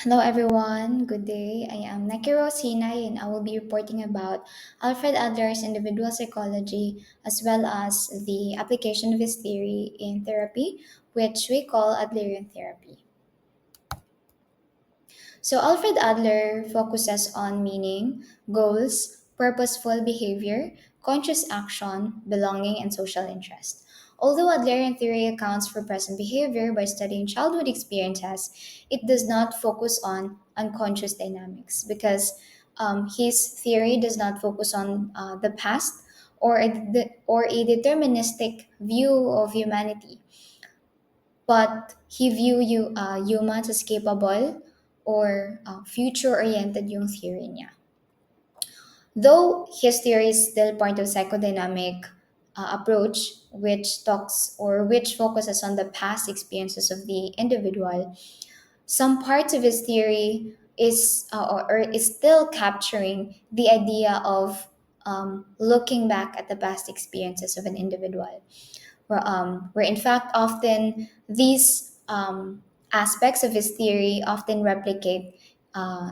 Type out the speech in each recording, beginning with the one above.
Hello everyone, good day. I am Nekkie Rose Hinay and I will be reporting about Alfred Adler's individual psychology as well as the application of his theory in therapy, which we call Adlerian therapy. So, Alfred Adler focuses on meaning, goals, purposeful behavior, conscious action, belonging, and social interest. Although Adlerian theory accounts for present behavior by studying childhood experiences, it does not focus on unconscious dynamics because his theory does not focus on the past or a deterministic view of humanity, but he view humans as capable or future-oriented yung theory niya. Though his theory is still part of psychodynamic approach, which talks or which focuses on the past experiences of the individual, some parts of his theory or is still capturing the idea of looking back at the past experiences of an individual where in fact often these aspects of his theory often replicate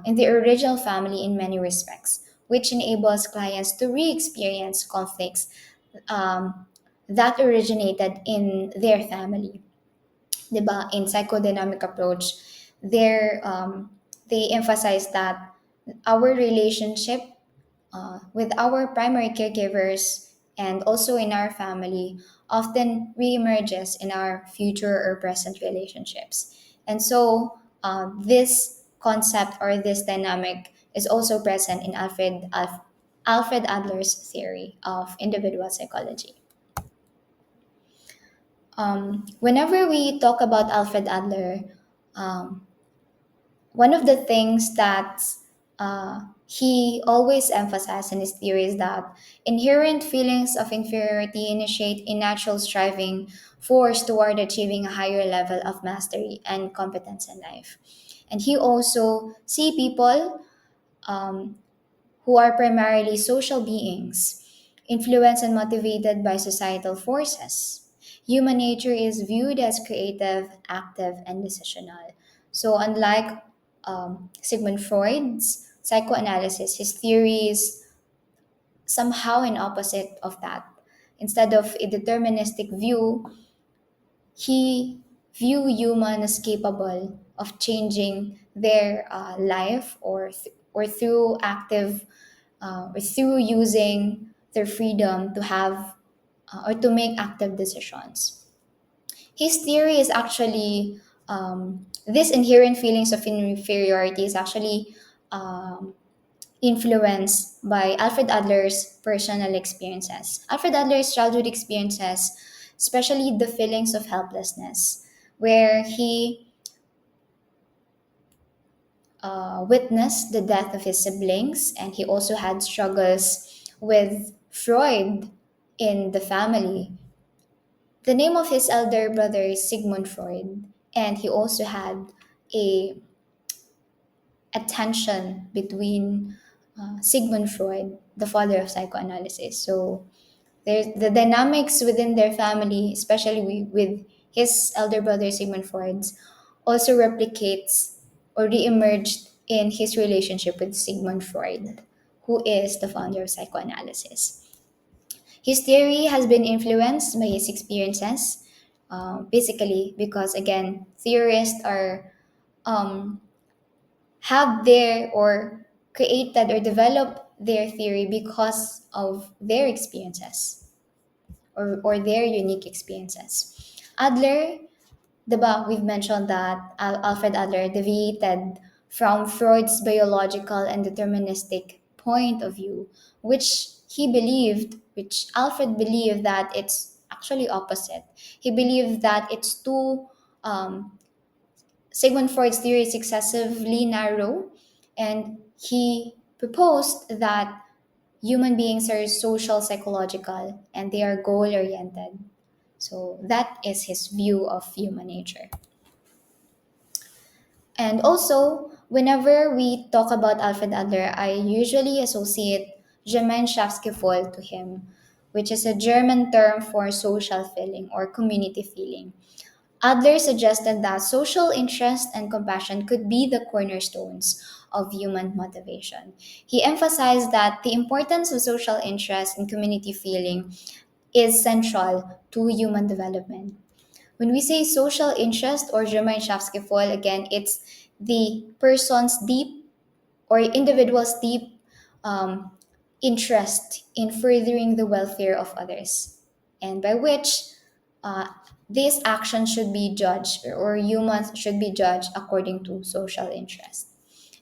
in the original family in many respects, which enables clients to re-experience conflicts um, that originated in their family. Diba? In psychodynamic approach, they emphasize that our relationship with our primary caregivers and also in our family often reemerges in our future or present relationships. And so this concept or this dynamic is also present in Alfred Adler's theory of individual psychology. Whenever we talk about Alfred Adler, um, one of the things that he always emphasized in his theory is that inherent feelings of inferiority initiate a natural striving force toward achieving a higher level of mastery and competence in life. And he also see people um, who are primarily social beings, influenced and motivated by societal forces. Human nature is viewed as creative, active, and decisional. So, unlike Sigmund Freud's psychoanalysis, his theories somehow in opposite of that. Instead of a deterministic view, he view human as capable of changing their life or through active or through using their freedom to have or to make active decisions. His theory is actually this inherent feelings of inferiority is actually um, influenced by Alfred Adler's personal experiences. Alfred Adler's childhood experiences, especially the feelings of helplessness, where he witnessed the death of his siblings, and he also had struggles with Freud in the family. The name of his elder brother is Sigmund Freud, and he also had a, a tension between Sigmund Freud, the father of psychoanalysis. So there's the dynamics within their family, especially with his elder brother Sigmund Freud's, also replicates or reemerged in his relationship with Sigmund Freud, who is the founder of psychoanalysis. His theory has been influenced by his experiences, basically because again, theorists are um, have their or created or developed their theory because of their experiences or their unique experiences. Adler, diba, we've mentioned that Alfred Adler deviated from Freud's biological and deterministic point of view, which Alfred believed that it's actually opposite. He believed that it's too, Sigmund Freud's theory is excessively narrow, and he proposed that human beings are social psychological and they are goal oriented. So that is his view of human nature. And also, whenever we talk about Alfred Adler, I usually associate Gemeinschaftsgefühl to him, which is a German term for social feeling or community feeling. Adler suggested that social interest and compassion could be the cornerstones of human motivation. He emphasized that the importance of social interest and community feeling is central to human development. When we say social interest or Gemeinschaftsgefühl, again, it's the person's deep or individual's deep um, interest in furthering the welfare of others, and by which uh, this action should be judged or humans should be judged according to social interest.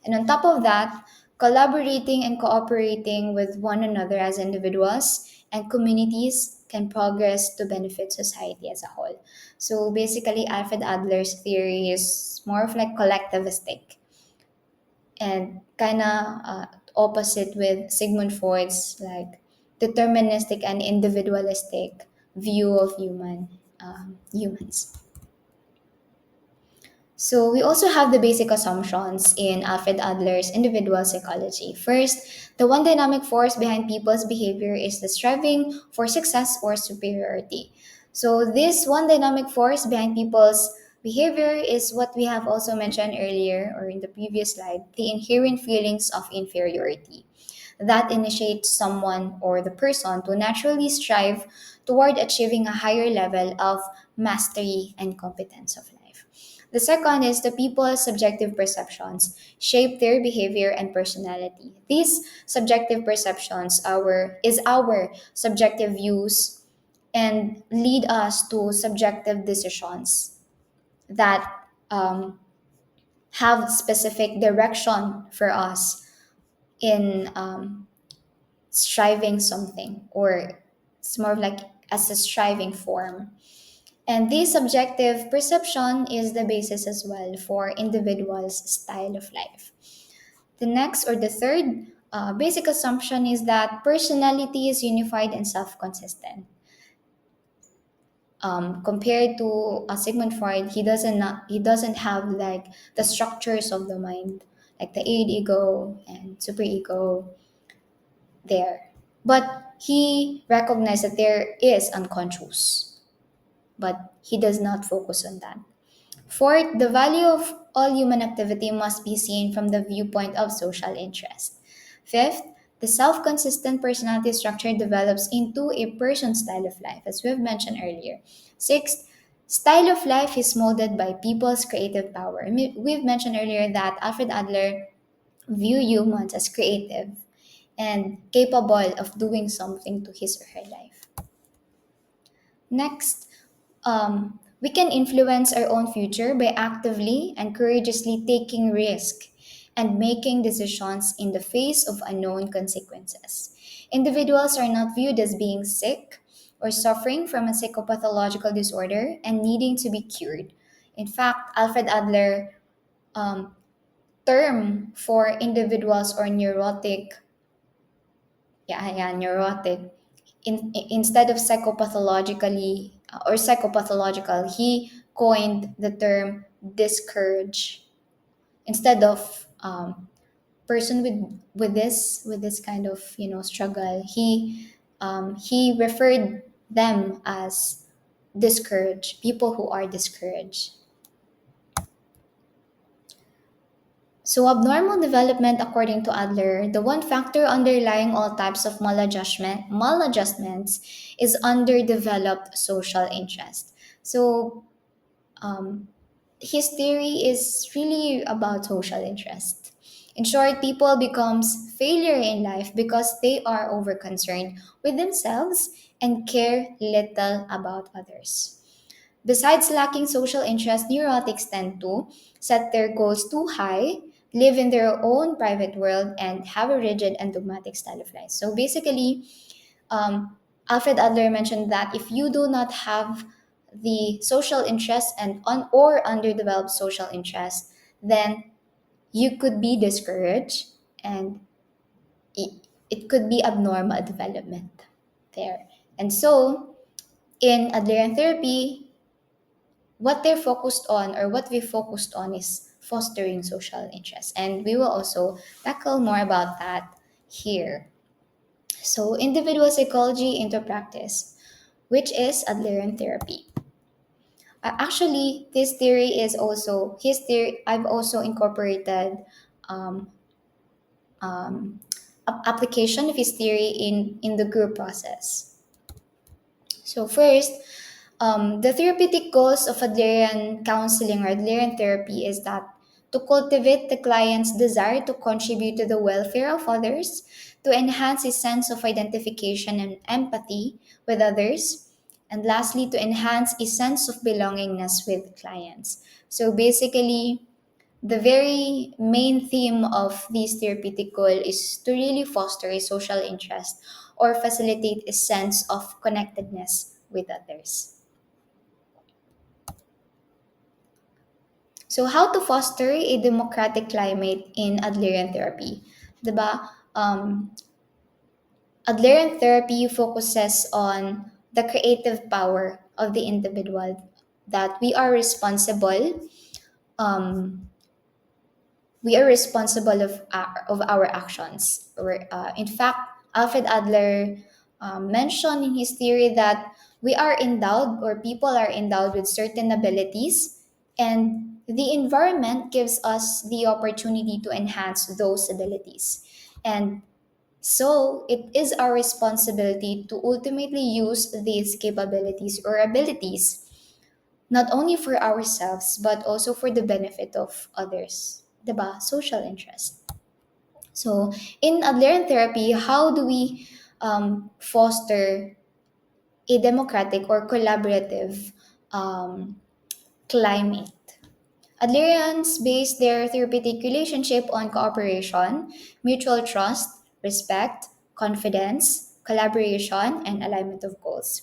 And on top of that, collaborating and cooperating with one another as individuals and communities can progress to benefit society as a whole. So basically, Alfred Adler's theory is more of like collectivistic and kind of opposite with Sigmund Freud's like deterministic and individualistic view of humans. So we also have the basic assumptions in Alfred Adler's individual psychology. First, the one dynamic force behind people's behavior is the striving for success or superiority. So this one dynamic force behind people's behavior is what we have also mentioned earlier or in the previous slide, the inherent feelings of inferiority that initiates someone or the person to naturally strive toward achieving a higher level of mastery and competence of life. The second is the people's subjective perceptions shape their behavior and personality. These subjective perceptions is our subjective views and lead us to subjective decisions that um, have specific direction for us in striving something, or it's more of like as a striving form. And this subjective perception is the basis as well for individuals' style of life. The next or the third basic assumption is that personality is unified and self-consistent. Compared to Sigmund Freud, he doesn't have like the structures of the mind, like the id ego and superego there. But he recognized that there is unconscious, but he does not focus on that. Fourth, the value of all human activity must be seen from the viewpoint of social interest. Fifth, the self consistent personality structure develops into a person's style of life, as we've mentioned earlier. Sixth, style of life is molded by people's creative power. We've mentioned earlier that Alfred Adler view humans as creative and capable of doing something to his or her life. Next, we can influence our own future by actively and courageously taking risk and making decisions in the face of unknown consequences. Individuals are not viewed as being sick or suffering from a psychopathological disorder and needing to be cured. In fact, Alfred Adler um, term for individuals or neurotic, neurotic, instead of psychopathologically or psychopathological, he coined the term discourage instead of person with this kind of struggle. He referred them as discouraged people who are discouraged. So, abnormal development, according to Adler, the one factor underlying all types of maladjustments is underdeveloped social interest. So, um, his theory is really about social interest. In short, people becomes failure in life because they are over concerned with themselves and care little about others. Besides lacking social interest, neurotics tend to set their goals too high, live in their own private world, and have a rigid and dogmatic style of life. So basically, Alfred Adler mentioned that if you do not have the social interest and or underdeveloped social interest, then you could be discouraged, and it could be abnormal development there. And so, in Adlerian therapy, what they're focused on or what we focused on is fostering social interest. And we will also tackle more about that here. So, individual psychology into practice, which is Adlerian therapy. Actually, this theory is also his theory. I've also incorporated um, um, application of his theory in the group process. So first, the therapeutic goals of Adlerian counseling or Adlerian therapy is that to cultivate the client's desire to contribute to the welfare of others, to enhance his sense of identification and empathy with others, and lastly, to enhance a sense of belongingness with clients. So basically, the very main theme of this therapeutic goal is to really foster a social interest or facilitate a sense of connectedness with others. So, how to foster a democratic climate in Adlerian therapy? Diba? Adlerian therapy focuses on the creative power of the individual, that um, we are responsible of our actions. In fact, Alfred Adler mentioned in his theory that we are endowed, or people are endowed with certain abilities, and the environment gives us the opportunity to enhance those abilities. And so it is our responsibility to ultimately use these capabilities or abilities not only for ourselves but also for the benefit of others, diba? Social interest. So in Adlerian therapy, how do we foster a democratic or collaborative um, climate? Adlerians base their therapeutic relationship on cooperation, mutual trust, respect, confidence, collaboration, and alignment of goals.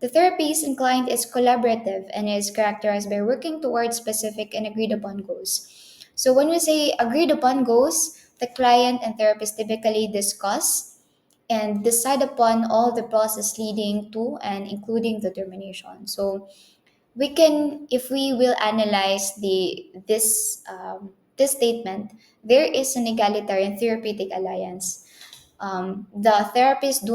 The therapy's inclined is collaborative and is characterized by working towards specific and agreed upon goals. So when we say agreed upon goals, the client and therapist typically discuss and decide upon all the process leading to and including the termination. So we can, if we will analyze this statement, there is an egalitarian therapeutic alliance. The therapists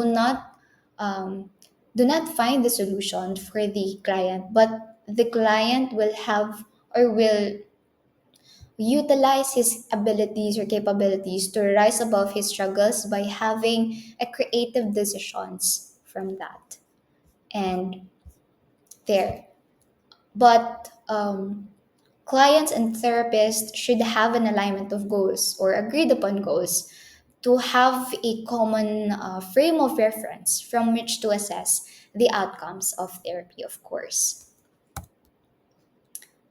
um, do not find the solution for the client, but the client will have or will utilize his abilities or capabilities to rise above his struggles by having a creative decisions from that. And there, but clients and therapists should have an alignment of goals or agreed upon goals to have a common frame of reference from which to assess the outcomes of therapy, of course.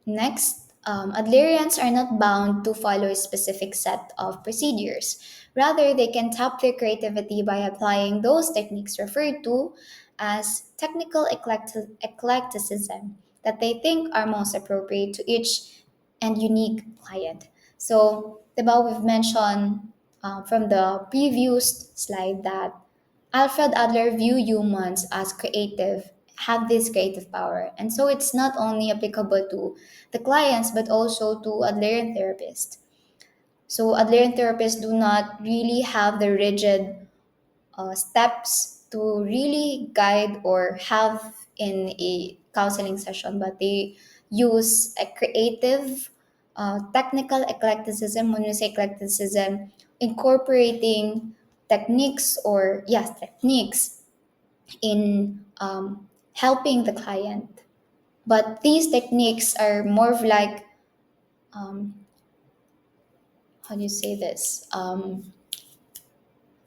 Next, Adlerians are not bound to follow a specific set of procedures. Rather, they can tap their creativity by applying those techniques referred to as technical eclecticism that they think are most appropriate to each and unique client. So, diba, we've mentioned from the previous slide that Alfred Adler view humans as creative, have this creative power. And so it's not only applicable to the clients but also to Adlerian therapists. So Adlerian therapists do not really have the rigid steps to really guide or have in a counseling session, but they use a creative, technical eclecticism. When we say eclecticism, incorporating techniques or yes, techniques in helping the client. But these techniques are more of like, um, how do you say this?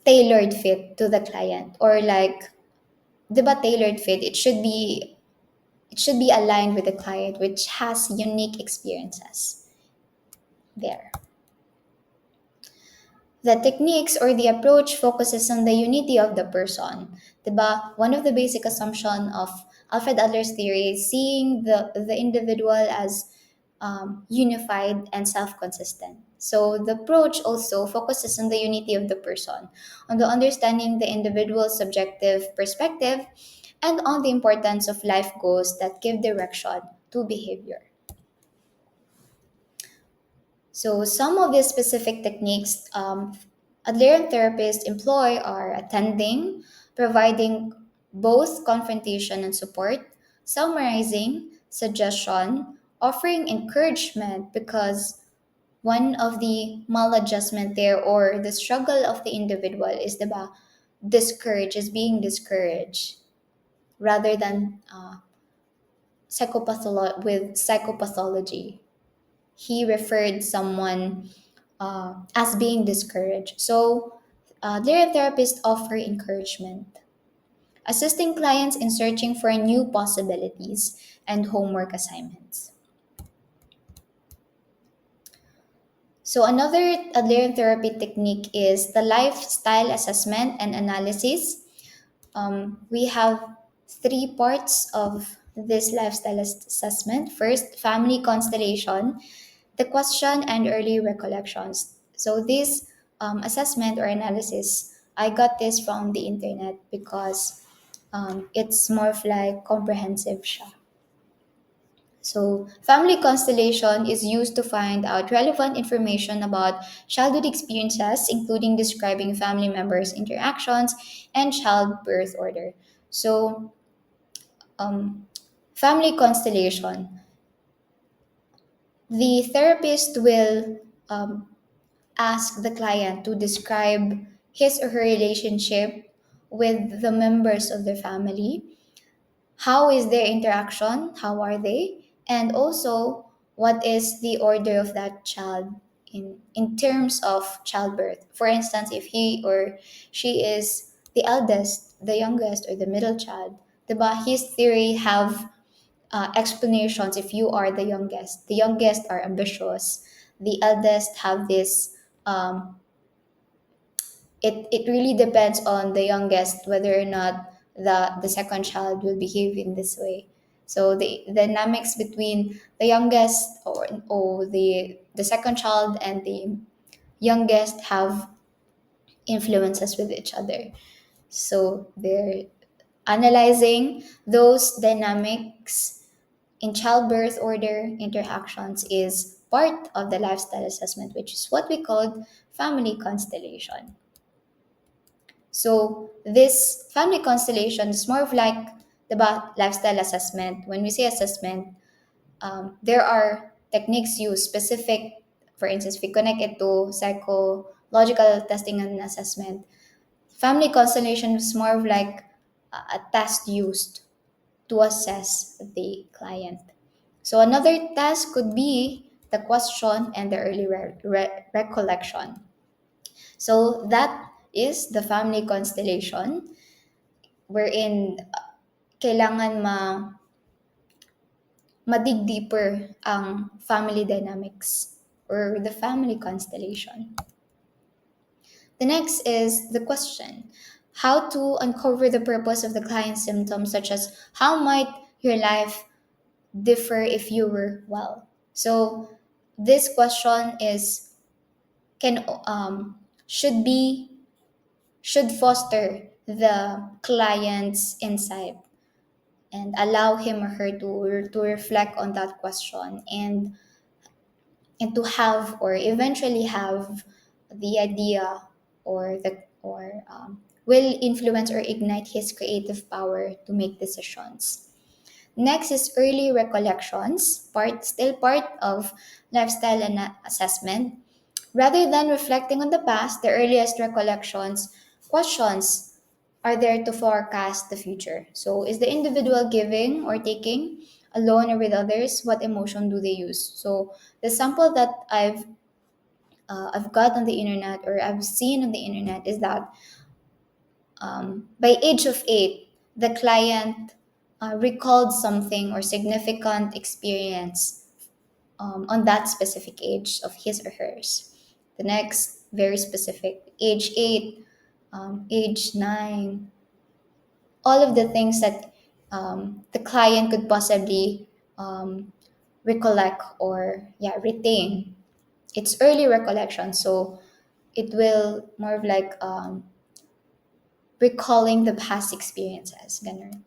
Tailored fit to the client, or like, diba tailored fit, it should be aligned with the client which has unique experiences there. The techniques or the approach focuses on the unity of the person. Diba? One of the basic assumption of Alfred Adler's theory is seeing the individual as unified and self-consistent. So the approach also focuses on the unity of the person, on the understanding the individual's subjective perspective, and on the importance of life goals that give direction to behavior. So some of the specific techniques Adlerian therapists employ are attending, providing both confrontation and support, summarizing, suggestion, offering encouragement, because one of the maladjustment there or the struggle of the individual is the discouraged, is being discouraged rather than with psychopathology. He referred someone as being discouraged. So, their therapists offer encouragement, assisting clients in searching for new possibilities and homework assignments. So, another Adler therapy technique is the lifestyle assessment and analysis. We have three parts of this lifestyle assessment. First, family constellation, the question and early recollections. So this assessment or analysis, I got this from the internet because it's more of like comprehensive siya. So family constellation is used to find out relevant information about childhood experiences, including describing family members' interactions and childbirth order. So um, family constellation, the therapist will ask the client to describe his or her relationship with the members of their family. How is their interaction? How are they? And also, what is the order of that child in terms of childbirth? For instance, if he or she is the eldest, the youngest, or the middle child, diba, his theory have explanations if you are the youngest. The youngest are ambitious. The eldest have this it really depends on the youngest whether or not the second child will behave in this way. So the dynamics between the youngest or the second child and the youngest have influences with each other. So they're analyzing those dynamics in childbirth order interactions is part of the lifestyle assessment, which is what we call family constellation. So this family constellation is more of like the lifestyle assessment. When we say assessment, there are techniques used specific. For instance, we connect it to psychological testing and assessment. Family constellation is more of like a test used to assess the client. So another test could be the question and the early recollection. So that is the family constellation wherein kailangan ma-dig deeper ang family dynamics or the family constellation. The next is the question. How to uncover the purpose of the client's symptoms, such as how might your life differ if you were well? So this question is can should foster the client's insight and allow him or her to reflect on that question and to have or eventually have the idea or will influence or ignite his creative power to make decisions. Next is early recollections, still part of lifestyle assessment. Rather than reflecting on the past, the earliest recollections, questions are there to forecast the future. So, is the individual giving or taking alone or with others? What emotion do they use? So, the sample that I've got on the internet or I've seen on the internet is that by age of 8, the client recalled something or significant experience on that specific age of his or hers. The next, very specific, age 8, age 9, all of the things that the client could possibly um, recollect or retain. It's early recollection, so it will more of like recalling the past experiences. Ganun.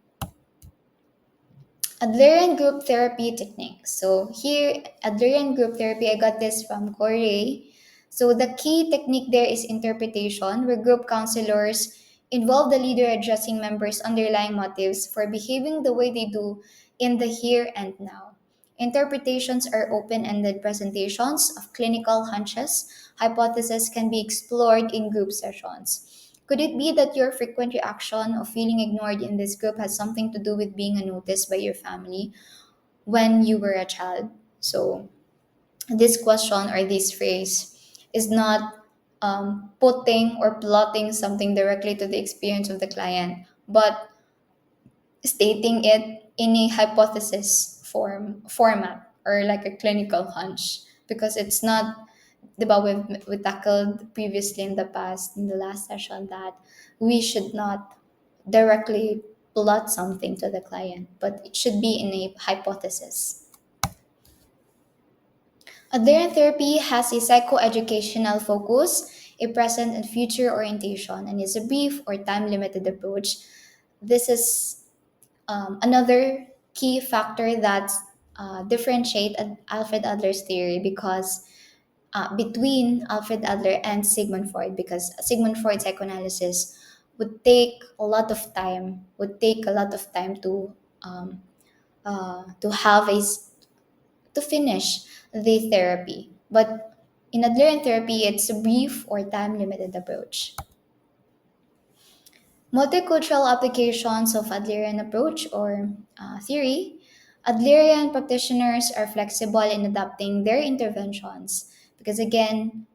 Adlerian group therapy techniques. So here, Adlerian group therapy, I got this from Corey. So the key technique there is interpretation, where group counselors Involve the leader addressing members' underlying motives for behaving the way they do in the here and now. Interpretations are open ended presentations of clinical hunches. Hypotheses can be explored in group sessions. Could it be that your frequent reaction of feeling ignored in this group has something to do with being unnoticed by your family when you were a child? So, this question or this phrase is not putting or plotting something directly to the experience of the client, but stating it in a hypothesis format or like a clinical hunch, because it's not diba we tackled previously in the past in the last session that we should not directly plot something to the client, but it should be in a hypothesis. Adherent therapy has a psychoeducational focus, a present and future orientation, and is a brief or time limited approach. This is another key factor that differentiate Alfred Adler's theory, because between Alfred Adler and Sigmund Freud, because Sigmund Freud's psychoanalysis would take a lot of time to have to finish the therapy. But in Adlerian therapy, it's a brief or time limited approach. Multicultural applications of Adlerian approach or theory. Adlerian practitioners are flexible in adapting their interventions because, again,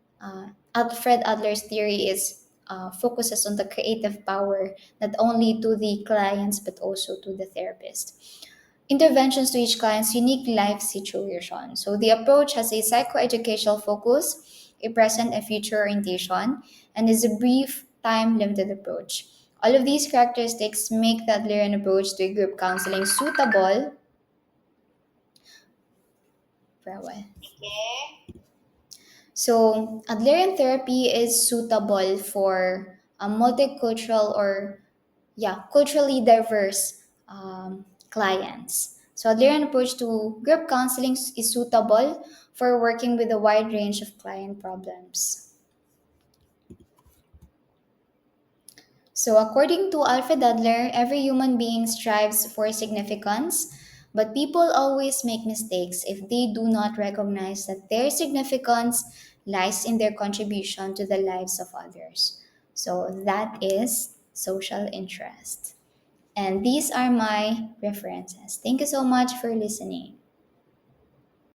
Alfred Adler's theory is focuses on the creative power not only to the clients but also to the therapist. Interventions to each client's unique life situation. So the approach has a psychoeducational focus, a present and future orientation, and is a brief, time limited approach. All of these characteristics make the Adlerian approach to group counseling suitable for a while. So, Adlerian therapy is suitable for a multicultural or culturally diverse clients. So, Adlerian approach to group counseling is suitable for working with a wide range of client problems. So, according to Alfred Adler, every human being strives for significance, but people always make mistakes if they do not recognize that their significance lies in their contribution to the lives of others. So, that is social interest. And these are my references. Thank you so much for listening.